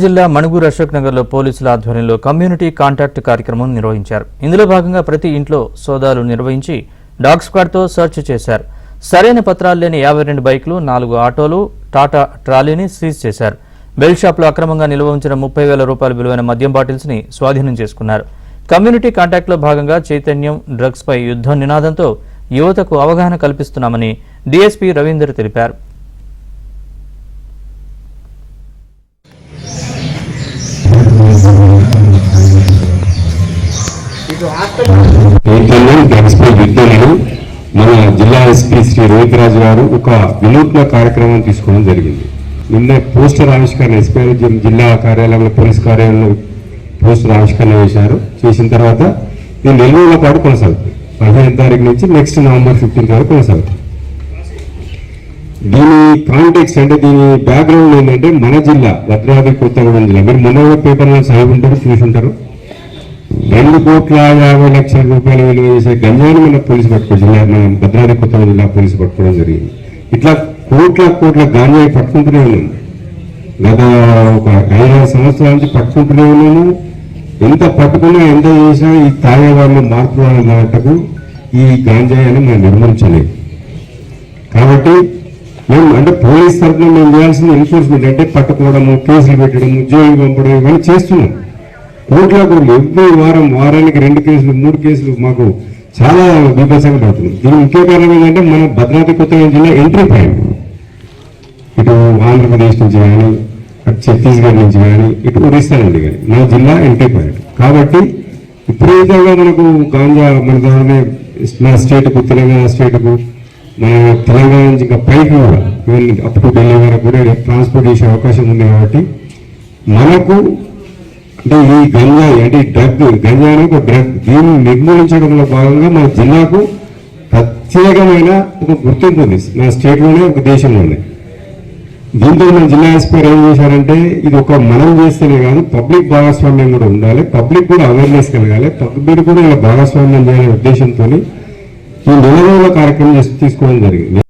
జిల్లా మణుగూరు అశోక్ నగర్లో పోలీసుల ఆధ్వర్యంలో కమ్యూనిటీ కాంటాక్ట్ కార్యక్రమం నిర్వహించారు. ఇందులో భాగంగా ప్రతి ఇంట్లో సోదాలు నిర్వహించి డాగ్ స్క్వాడ్తో సెర్చ్ చేశారు. సరైన పత్రాలు లేని 52 బైకులు, 4 ఆటోలు, టాటా ట్రాలీని సీజ్ చేశారు. బెల్ట్ షాప్లో అక్రమంగా నిల్వ ఉంచిన 30,000 రూపాయల విలువైన మద్యం బాటిల్స్ ని స్వాధీనం చేసుకున్నారు. కమ్యూనిటీ కాంటాక్ట్లో భాగంగా చైతన్యం, డ్రగ్స్ పై యుద్ధం నినాదంతో యువతకు అవగాహన కల్పిస్తున్నామని డీఎస్పీ రవీందర్ తెలిపారు. మన జిల్లా ఎస్పీ శ్రీ రోహిత్ రాజు గారు ఒక వినూత్న కార్యక్రమం తీసుకోవడం జరిగింది. నిన్న పోస్టర్ ఆవిష్కరణ ఎస్పీ జిల్లా కార్యాలయంలో పోలీస్ కార్యాలయంలో పోస్టర్ ఆవిష్కరణ చేసిన తర్వాత ఇది నెల్లూరులో పాటు కొనసాగుతుంది. 15వ తారీఖు నుంచి నెక్స్ట్ నవంబర్ 15 వరకు కొనసాగుతుంది. దీని కాంటెక్స్ట్ అంటే దీని బ్యాక్గ్రౌండ్ ఏంటంటే మన జిల్లా భద్రాద్రి కొత్తగూడెం జిల్లా, మీరు మొన్న పేపర్లో చదివి ఉంటారు, చూసుంటారు. 2,50,00,000 రూపాయలు విలువ చేసే గంజాయిని మన పోలీసు పట్టుకోవడం, మన భద్రాద్రి కొత్తగూడెం జిల్లా పోలీసు పట్టుకోవడం జరిగింది. ఇట్లా కోట్ల గంజాయి పట్టుకుంటూనే ఉన్నాము. గత ఒక 5-6 సంవత్సరాల నుంచి పట్టుకుంటూనే ఉన్నాము. ఎంత పట్టుకున్నా ఎంత చేసినా ఈ తాగే వాళ్ళు మార్పు మాటకు ఈ గాంజాయి అని మనం నిర్మించలేదు. కాబట్టి మేము అంటే పోలీస్ తరఫున మేము చేయాల్సిన ఎన్ఫోర్స్మెంట్ అంటే పట్టుకోవడము, కేసులు పెట్టడము, జైలు పంపడం ఇవన్నీ చేస్తున్నాం. కోట్ల ఎవ్రీ వారానికి 2 కేసులు 3 కేసులు మాకు చాలా బీభత్సంగా పడుతుంది. దీని ముఖ్య కారణం ఏంటంటే మన భద్రాద్రి కొత్తగూడెం జిల్లా ఎంట్రీ పాయింట్. ఇటు ఆంధ్రప్రదేశ్ నుంచి కానీ, అటు ఛత్తీస్గఢ్ నుంచి కానీ, ఇటు ఒరిస్సా నుండి కానీ మన జిల్లా ఎంట్రీ పాయింట్. కాబట్టి విపరీతంగా మనకు గాంజా మన దాని మన స్టేట్కు, తెలంగాణ స్టేట్కు, మన తెలంగాణ నుంచి ఇంకా పైకి కూడా అప్ టు ఢిల్లీ వరకు కూడా ట్రాన్స్పోర్ట్ చేసే అవకాశం ఉంది. కాబట్టి మనకు అంటే ఈ గంజాయి అంటే గంజాయి ఒక డ్రగ్, దీన్ని నిర్మూలించడంలో భాగంగా మన జిల్లాకు ప్రత్యేకమైన ఒక గుర్తింపు ఉంది, మన స్టేట్లోనే, ఒక దేశంలోనే. దీంతో మన జిల్లా ఎస్పీ ఏం చేశారంటే ఇది ఒక మనం చేస్తేనే కాదు, పబ్లిక్ భాగస్వామ్యం కూడా ఉండాలి, పబ్లిక్ కూడా అవేర్నెస్ కలగాలి, పబ్లిక్ కూడా ఇలా భాగస్వామ్యం చేయాలనే ఉద్దేశంతో ఈ నెల రోజుల కార్యక్రమం తీసుకోవడం జరిగింది.